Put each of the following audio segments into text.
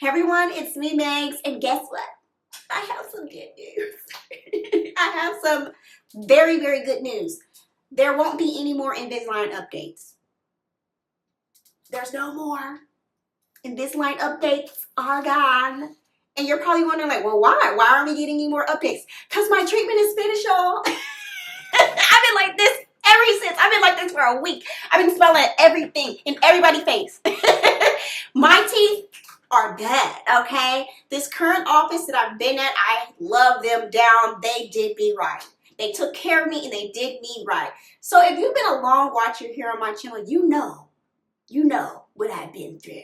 Hey everyone, it's me, Megs, and guess what? I have some good news. I have some very, very good news. There won't be any more Invisalign updates. There's no more. Invisalign updates are gone. And you're probably wondering, like, well, why? Why aren't we getting any more updates? Because my treatment is finished, y'all. I've been like this I've been like this for a week. I've been smelling everything in everybody's face. My teeth are dead, okay? This current office that I've been at, I love them down. They did me right. They took care of me and they did me right. So if you've been a long watcher here on my channel, you know what I've been through.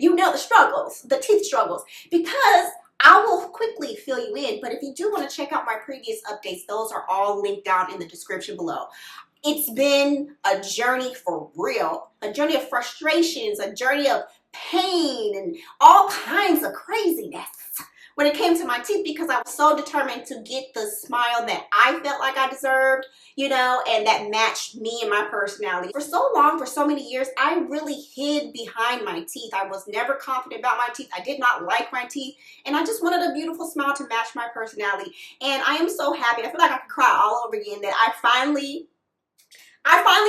You know the struggles, the teeth struggles, because I will quickly fill you in, but if you do want to check out my previous updates, those are all linked down in the description below. It's been a journey for real, a journey of frustrations, a journey of pain, and all kinds of craziness when it came to my teeth, because I was so determined to get the smile that I felt like I deserved, you know, and that matched me and my personality. For so long, for so many years, I really hid behind my teeth. I was never confident about my teeth. I did not like my teeth, and I just wanted a beautiful smile to match my personality. And I am so happy. I feel like I could cry all over again that I finally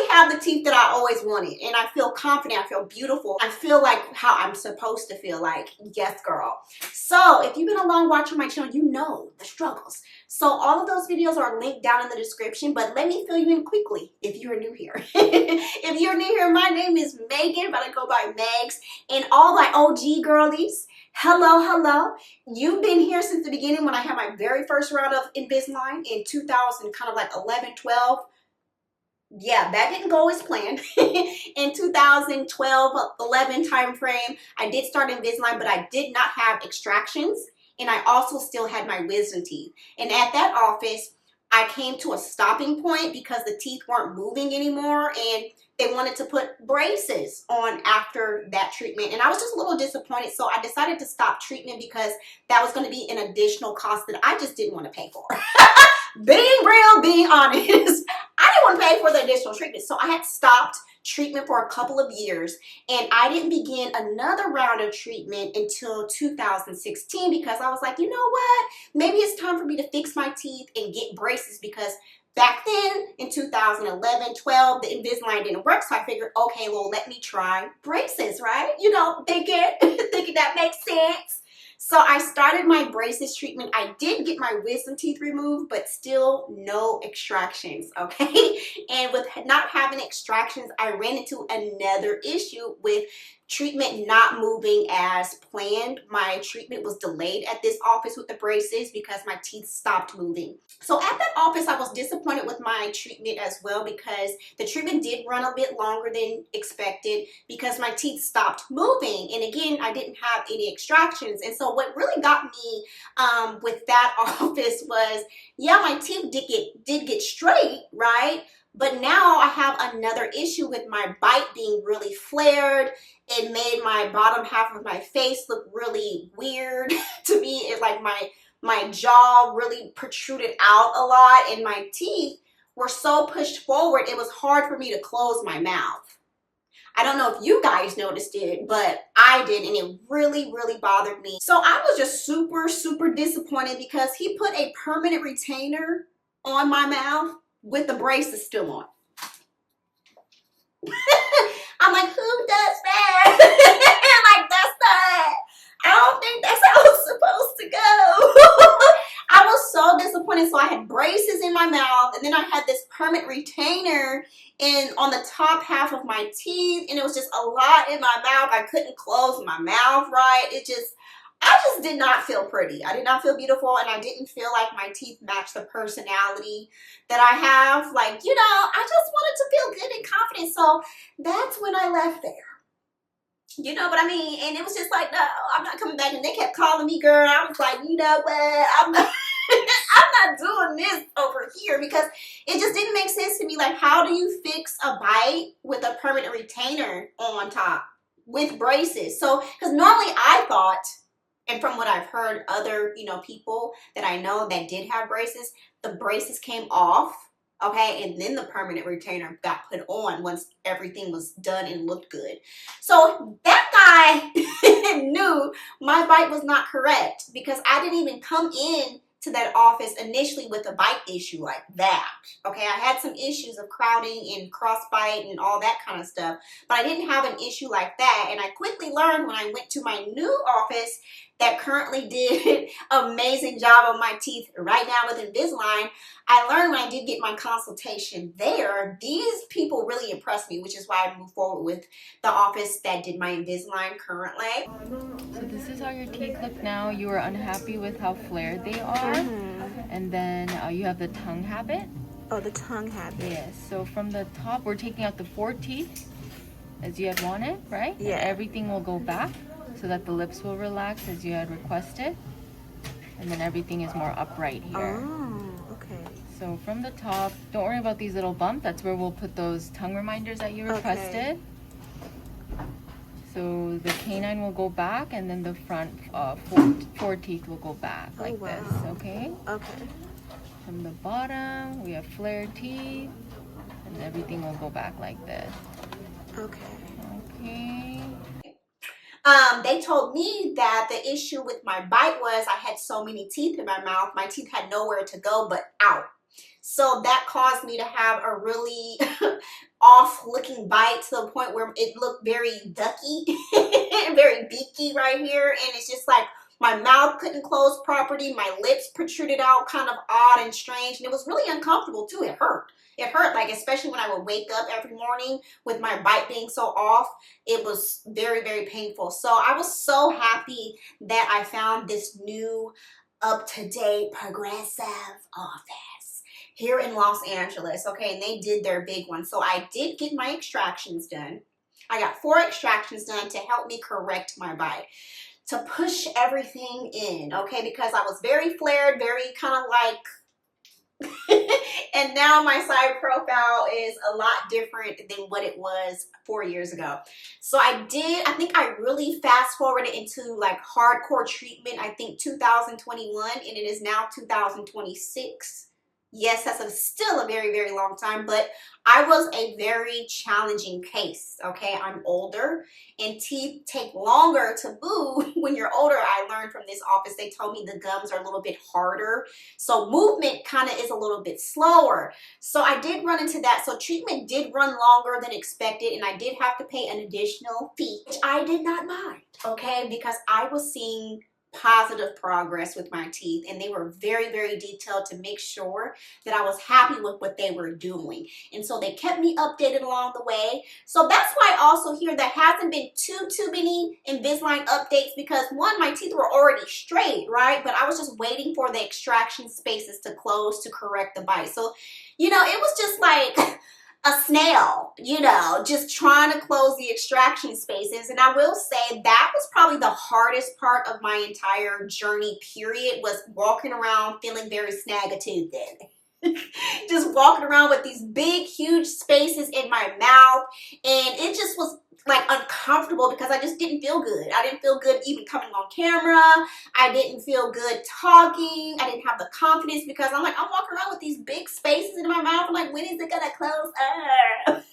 have the teeth that I always wanted, and I feel confident, I feel beautiful, I feel like how I'm supposed to feel like. Yes, girl. So if you've been a long watcher on my channel, you know the struggles. So all of those videos are linked down in the description, but let me fill you in quickly if you're new here. If you're new here, my name is Megan, but I go by Megs, and all my OG girlies, hello. You've been here since the beginning when I had my very first round of Invisalign in 2000, kind of like 11, 12. Yeah, that didn't go as planned. In 2012, 11 time frame, I did start Invisalign, but I did not have extractions, and I also still had my wisdom teeth. And at that office, I came to a stopping point because the teeth weren't moving anymore, and they wanted to put braces on after that treatment. And I was just a little disappointed, so I decided to stop treatment because that was going to be an additional cost that I just didn't want to pay for. Being real, being honest, I didn't want to pay for the additional treatment. So I had stopped treatment for a couple of years, and I didn't begin another round of treatment until 2016 because I was like, you know what? Maybe it's time for me to fix my teeth and get braces, because back then in 2011, 12, the Invisalign didn't work. So I figured, okay, well, let me try braces, right? You know, thinking that makes sense. So I started my braces treatment. I did get my wisdom teeth removed, but still no extractions, okay? And with not having extractions, I ran into another issue with treatment not moving as planned. My treatment was delayed at this office with the braces because my teeth stopped moving. So at that office, I was disappointed with my treatment as well, because the treatment did run a bit longer than expected because my teeth stopped moving. And again, I didn't have any extractions. And so what really got me with that office was, yeah, my teeth did get straight, right? But now I have another issue with my bite being really flared. It made my bottom half of my face look really weird to me. It like my jaw really protruded out a lot, and my teeth were so pushed forward, it was hard for me to close my mouth. I don't know if you guys noticed it, but I did, and it really, really bothered me. So I was just super disappointed because he put a permanent retainer on my mouth with the braces still on. I'm like, who does that? Like, I don't think that's how it's supposed to go. I was so disappointed. So I had braces in my mouth, and then I had this permanent retainer on the top half of my teeth, and it was just a lot in my mouth. I couldn't close my mouth right. I just did not feel pretty. I did not feel beautiful, and I didn't feel like my teeth matched the personality that I have. Like, you know, I just wanted to feel good and confident. So that's when I left there. You know what I mean? And it was just like, no, I'm not coming back. And they kept calling me, girl. I was like, you know what? I'm not doing this over here, because it just didn't make sense to me. Like, how do you fix a bite with a permanent retainer on top with braces? So, because normally I thought, and from what I've heard other, you know, people that I know that did have braces, the braces came off, okay, and then the permanent retainer got put on once everything was done and looked good. So that guy knew my bite was not correct because I didn't even come in to that office initially with a bite issue like that. Okay, I had some issues of crowding and cross bite and all that kind of stuff, but I didn't have an issue like that. And I quickly learned when I went to my new office that currently did an amazing job on my teeth right now with Invisalign. I learned when I did get my consultation there, these people really impressed me, which is why I moved forward with the office that did my Invisalign currently. So this is how your teeth look now. You were unhappy with how flared they are. And then you have the tongue habit. Oh, the tongue habit. Yes. So from the top, we're taking out the 4 teeth as you had wanted, right? Yeah. And everything will go back so that the lips will relax as you had requested. And then everything is more upright here. Oh, okay. So from the top, don't worry about these little bumps. That's where we'll put those tongue reminders that you requested. Okay. So the canine will go back, and then the front four teeth will go back like this, okay? Okay. From the bottom, we have flared teeth, and everything will go back like this. Okay. Okay. They told me that the issue with my bite was I had so many teeth in my mouth. My teeth had nowhere to go but out. So that caused me to have a really off-looking bite to the point where it looked very ducky and very beaky right here. And it's just like my mouth couldn't close properly. My lips protruded out kind of odd and strange. And it was really uncomfortable too. It hurt. It hurt, like, especially when I would wake up every morning with my bite being so off. It was very, very painful. So I was so happy that I found this new up-to-date progressive office here in Los Angeles, okay, and they did their big one. So I did get my extractions done. I got 4 extractions done to help me correct my bite, to push everything in, okay, because I was very flared, very kind of like, and now my side profile is a lot different than what it was 4 years ago. So I think I really fast forwarded into like hardcore treatment, I think 2021, and it is now 2026. Yes, that's still a very, very long time, but I was a very challenging case, okay? I'm older, and teeth take longer to move when you're older. I learned from this office, they told me the gums are a little bit harder, so movement kind of is a little bit slower. So I did run into that, so treatment did run longer than expected, and I did have to pay an additional fee, which I did not mind, okay? Because I was seeing positive progress with my teeth, and they were very, very detailed to make sure that I was happy with what they were doing. And so they kept me updated along the way. So that's why also here there hasn't been too many Invisalign updates, because one, my teeth were already straight, right? But I was just waiting for the extraction spaces to close to correct the bite. So, you know, it was just like a snail, you know, just trying to close the extraction spaces. And I will say that was probably the hardest part of my entire journey, period, was walking around feeling very snag-a-toothed. Just walking around with these big, huge spaces in my mouth. And it just was like uncomfortable because I just didn't feel good. I didn't feel good even coming on camera. I didn't feel good talking. I didn't have the confidence because I'm like, I'm walking around with these big spaces in my mouth. I'm like, when is it gonna close up? Like,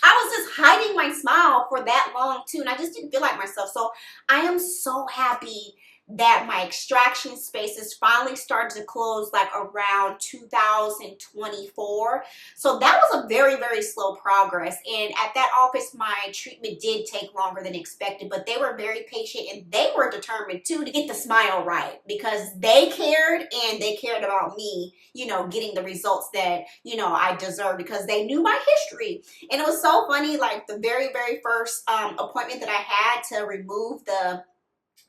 I was just hiding my smile for that long too, and I just didn't feel like myself. So I am so happy that my extraction spaces finally started to close like around 2024. So that was a very, very slow progress. And at that office, my treatment did take longer than expected, but they were very patient, and they were determined too to get the smile right, because they cared, and they cared about me, you know, getting the results that, you know, I deserved, because they knew my history. And it was so funny, like the very, very first appointment that I had to remove the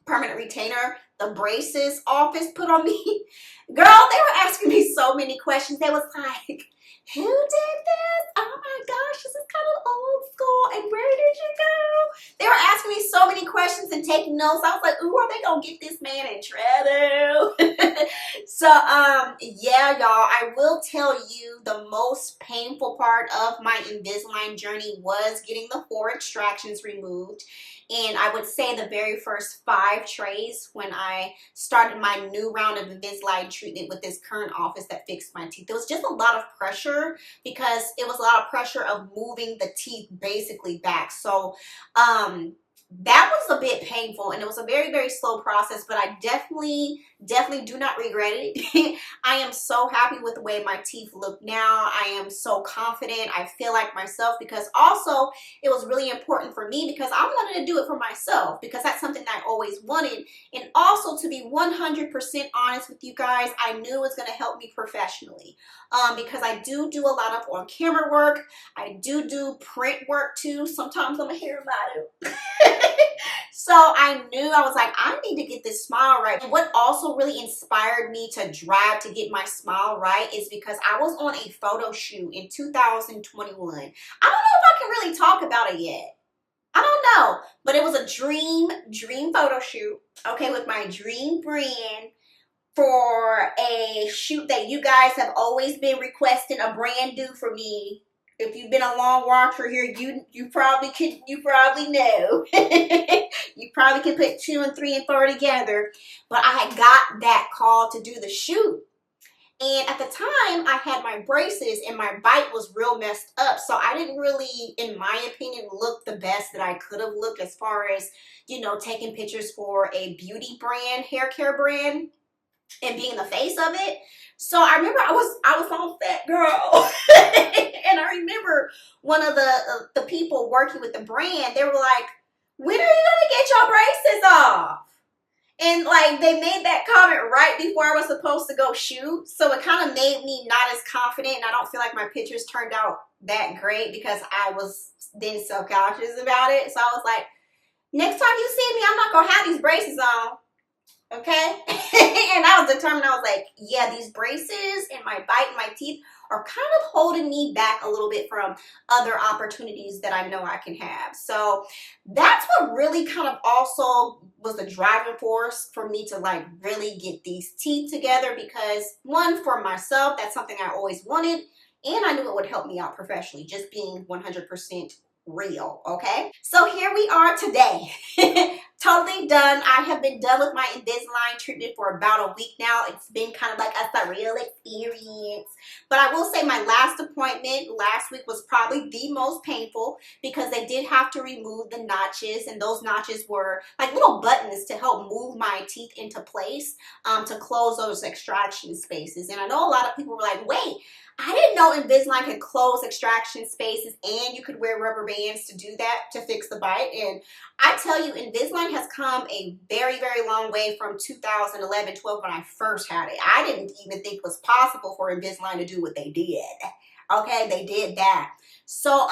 permanent retainer, the braces office put on me, girl, they were asking me so many questions. They was like, who did this? Oh my gosh, this is kind of old school, and where did you go? They were asking me so many questions and taking notes. I was like, ooh, are they gonna get this man in trouble? So yeah, y'all, I will tell you the most painful part of my Invisalign journey was getting the 4 extractions removed. And I would say the very first 5 trays when I started my new round of Invisalign treatment with this current office that fixed my teeth. There was just a lot of pressure, because it was a lot of pressure of moving the teeth basically back. So that was a bit painful, and it was a very, very slow process, but I definitely do not regret it. I am so happy with the way my teeth look now. I am so confident. I feel like myself, because also it was really important for me because I wanted to do it for myself, because that's something that I always wanted. And also, to be 100% honest with you guys, I knew it was going to help me professionally, because I do a lot of on-camera work. I do print work too. Sometimes I'm a hair model. So I knew, I was like, I need to get this smile right. And what also really inspired me to drive to get my smile right is because I was on a photo shoot in 2021. I don't know if I can really talk about it yet. I don't know, but it was a dream photo shoot, okay, with my dream brand, for a shoot that you guys have always been requesting a brand do for me. If you've been a long watcher here, you probably know. You probably can put 2 and 3 and 4 together. But I had got that call to do the shoot. And at the time, I had my braces and my bite was real messed up. So I didn't really, in my opinion, look the best that I could have looked as far as, you know, taking pictures for a beauty brand, hair care brand, and being the face of it. So I remember I was on Fat Girl. And I remember one of the people working with the brand, they were like, when are you gonna get your braces off? And like, they made that comment right before I was supposed to go shoot. So it kind of made me not as confident, and I don't feel like my pictures turned out that great because I was then so cautious about it. So I was like, next time you see me, I'm not gonna have these braces on. Okay? And I was determined. I was like, yeah, these braces and my bite and my teeth are kind of holding me back a little bit from other opportunities that I know I can have. So that's what really kind of also was the driving force for me to like really get these teeth together, because one, for myself, that's something I always wanted, and I knew it would help me out professionally, just being 100% real. Okay, so here we are today. Totally done. I have been done with my Invisalign treatment for about a week now. It's been kind of like a surreal experience. But I will say my last appointment last week was probably the most painful, because they did have to remove the notches, and those notches were like little buttons to help move my teeth into place, to close those extraction spaces. And I know a lot of people were like, wait, I didn't know Invisalign could close extraction spaces and you could wear rubber bands to do that, to fix the bite. And I tell you, Invisalign has come a very, very long way from 2011, 12 when I first had it. I didn't even think it was possible for Invisalign to do what they did. Okay, they did that. So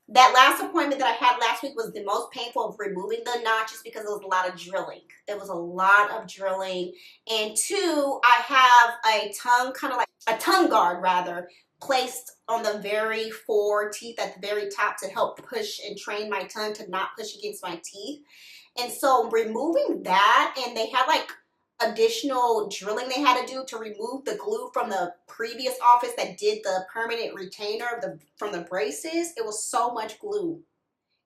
that last appointment that I had last week was the most painful of removing the notches, because it was a lot of drilling. There was a lot of drilling. And two, I have a tongue, kind of like a tongue guard rather, placed on the very 4 teeth at the very top to help push and train my tongue to not push against my teeth. And so removing that, and they had like additional drilling they had to do to remove the glue from the previous office that did the permanent retainer from the braces. It was so much glue,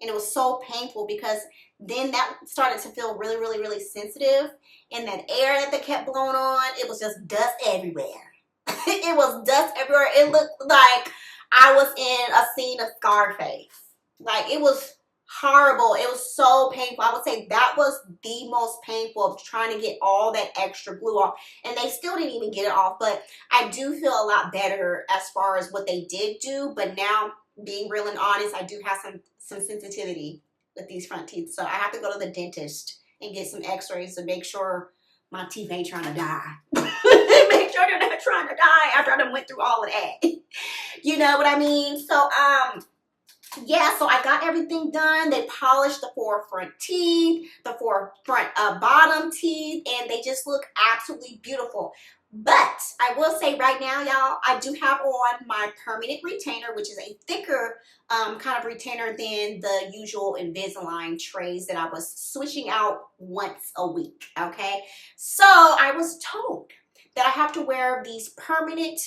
and it was so painful, because then that started to feel really, really, really sensitive, and that air that they kept blowing on, it was just dust everywhere. It was dust everywhere. It looked like I was in a scene of Scarface. Like, it was horrible. It was so painful. I would say that was the most painful, of trying to get all that extra glue off. And they still didn't even get it off. But I do feel a lot better as far as what they did do. But now, being real and honest, I do have some sensitivity with these front teeth. So I have to go to the dentist and get some x-rays to make sure my teeth ain't trying to die. Make sure they're not trying to die after I done went through all of that. You know what I mean? So, yeah, so I got everything done. They polished the 4 front teeth, the 4 front bottom teeth, and they just look absolutely beautiful. But I will say right now, y'all, I do have on my permanent retainer, which is a thicker kind of retainer than the usual Invisalign trays that I was switching out once a week, okay? So I was told that I have to wear these permanent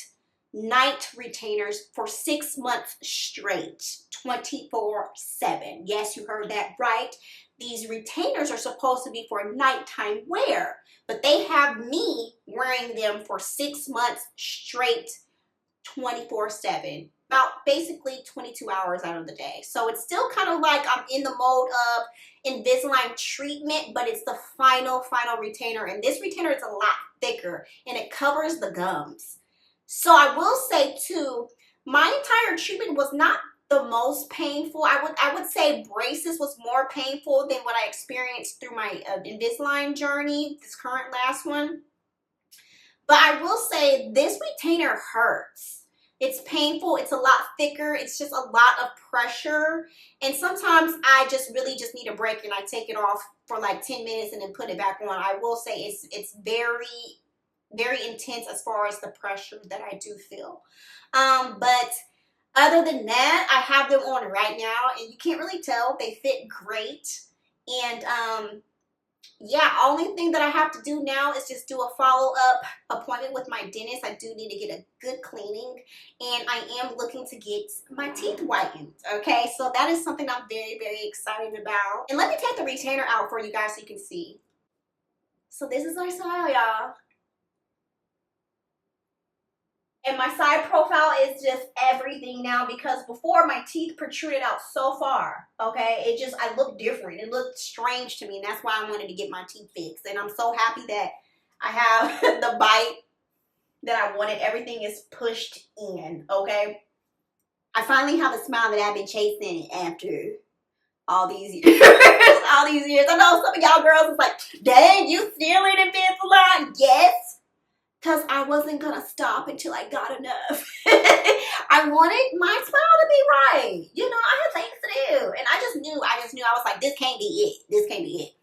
night retainers for 6 months straight, 24/7. Yes, you heard that right. These retainers are supposed to be for nighttime wear, but they have me wearing them for 6 months straight, 24/7. about basically 22 hours out of the day. So it's still kind of like I'm in the mode of Invisalign treatment, but it's the final retainer. And this retainer is a lot thicker and it covers the gums. So I will say too, my entire treatment was not the most painful. I would say braces was more painful than what I experienced through my Invisalign journey, this current last one. But I will say this retainer hurts. It's painful. It's a lot thicker. It's just a lot of pressure. And sometimes I just really just need a break and I take it off for like 10 minutes and then put it back on. I will say it's very, very intense as far as the pressure that I do feel. But other than that, I have them on right now and you can't really tell. They fit great. And yeah, only thing that I have to do now is just do a follow-up appointment with my dentist. I do need to get a good cleaning, and I am looking to get my teeth whitened, okay? So that is something I'm very, very excited about. And let me take the retainer out for you guys so you can see. So this is our style, y'all. And my side profile is just everything now because before my teeth protruded out so far, okay? I looked different. It looked strange to me, and that's why I wanted to get my teeth fixed. And I'm so happy that I have the bite that I wanted. Everything is pushed in, okay? I finally have a smile that I've been chasing after all these years. All these years. I know some of y'all girls is like, dang, you still in Invisalign? Yes. Because I wasn't going to stop until I got enough. I wanted my smile to be right. You know, I had things to do. And I just knew. I was like, this can't be it. This can't be it.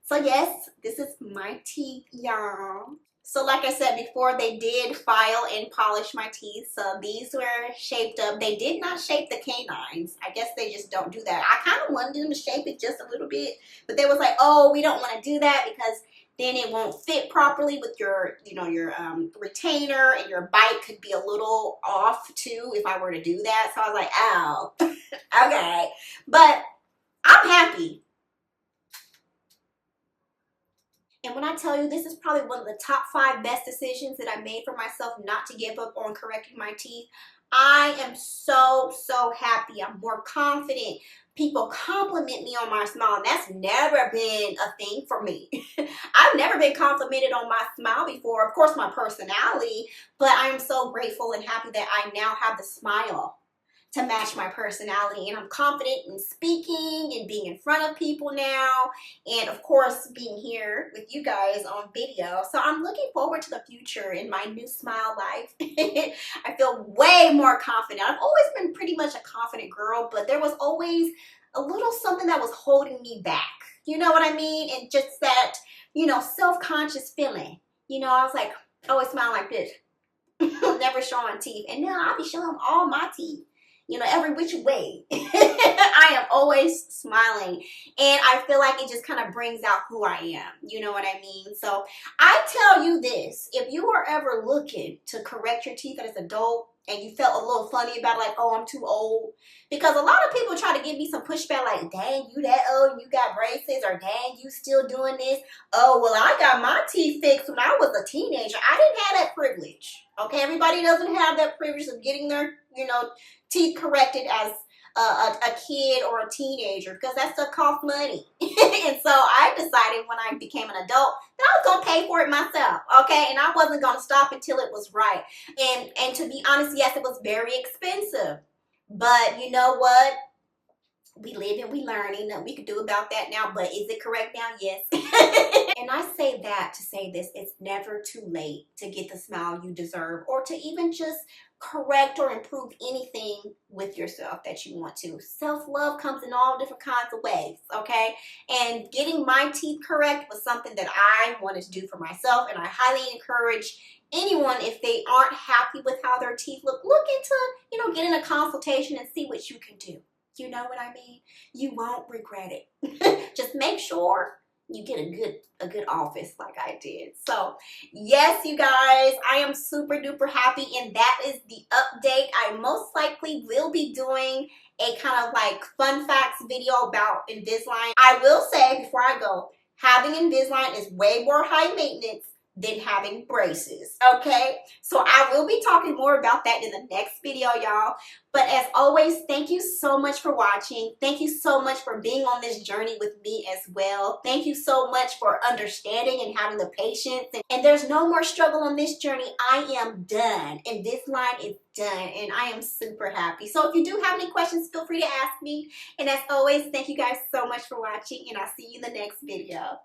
So yes, this is my teeth, y'all. So like I said before, they did file and polish my teeth. So these were shaped up. They did not shape the canines. I guess they just don't do that. I kind of wanted them to shape it just a little bit. But they was like, oh, we don't want to do that because then it won't fit properly with your, you know, your retainer, and your bite could be a little off too if I were to do that. So I was like, ow, okay. But I'm happy. And when I tell you, this is probably one of the top 5 best decisions that I made for myself not to give up on correcting my teeth. I am so, so happy. I'm more confident. People compliment me on my smile, and that's never been a thing for me. I've never been complimented on my smile before. Of course, my personality, but I am so grateful and happy that I now have the smile to match my personality, and I'm confident in speaking and being in front of people now, and of course being here with you guys on video. So I'm looking forward to the future in my new smile life. I feel way more confident. I've always been pretty much a confident girl, but there was always a little something that was holding me back. You know what I mean? And just that, you know, self-conscious feeling. You know, I was like, always smile like this. Never showing teeth. And now I'll be showing all my teeth. You know, every which way. I am always smiling. And I feel like it just kind of brings out who I am. You know what I mean? So I tell you this, if you are ever looking to correct your teeth as an adult and you felt a little funny about it, like, oh, I'm too old. Because a lot of people try to give me some pushback like, dang, you that old and you got braces, or dang, you still doing this. Oh, well, I got my teeth fixed when I was a teenager. I didn't have that privilege. Okay, everybody doesn't have that privilege of getting their, you know, teeth corrected as a kid or a teenager, because that stuff costs money. And so I decided when I became an adult that I was going to pay for it myself, okay? And I wasn't going to stop until it was right. And to be honest, yes, it was very expensive. But you know what? We live and we learn. Ain't nothing we could do about that now. But is it correct now? Yes. And I say that to say this. It's never too late to get the smile you deserve, or to even just correct or improve anything with yourself that you want to. Self-love comes in all different kinds of ways, okay? And getting my teeth correct was something that I wanted to do for myself, and I highly encourage anyone, if they aren't happy with how their teeth look into, you know, getting a consultation and see what you can do. You know what I mean? You won't regret it. Just make sure you get a good office like I did. So yes, you guys, I am super duper happy, and that is the update. I most likely will be doing a kind of like fun facts video about Invisalign. I will say before I go, having Invisalign is way more high maintenance than having braces, okay? So I will be talking more about that in the next video, y'all. But as always, thank you so much for watching. Thank you so much for being on this journey with me as well. Thank you so much for understanding and having the patience. And there's no more struggle on this journey. I am done. Invisalign is done. And I am super happy. So if you do have any questions, feel free to ask me. And as always, thank you guys so much for watching. And I'll see you in the next video.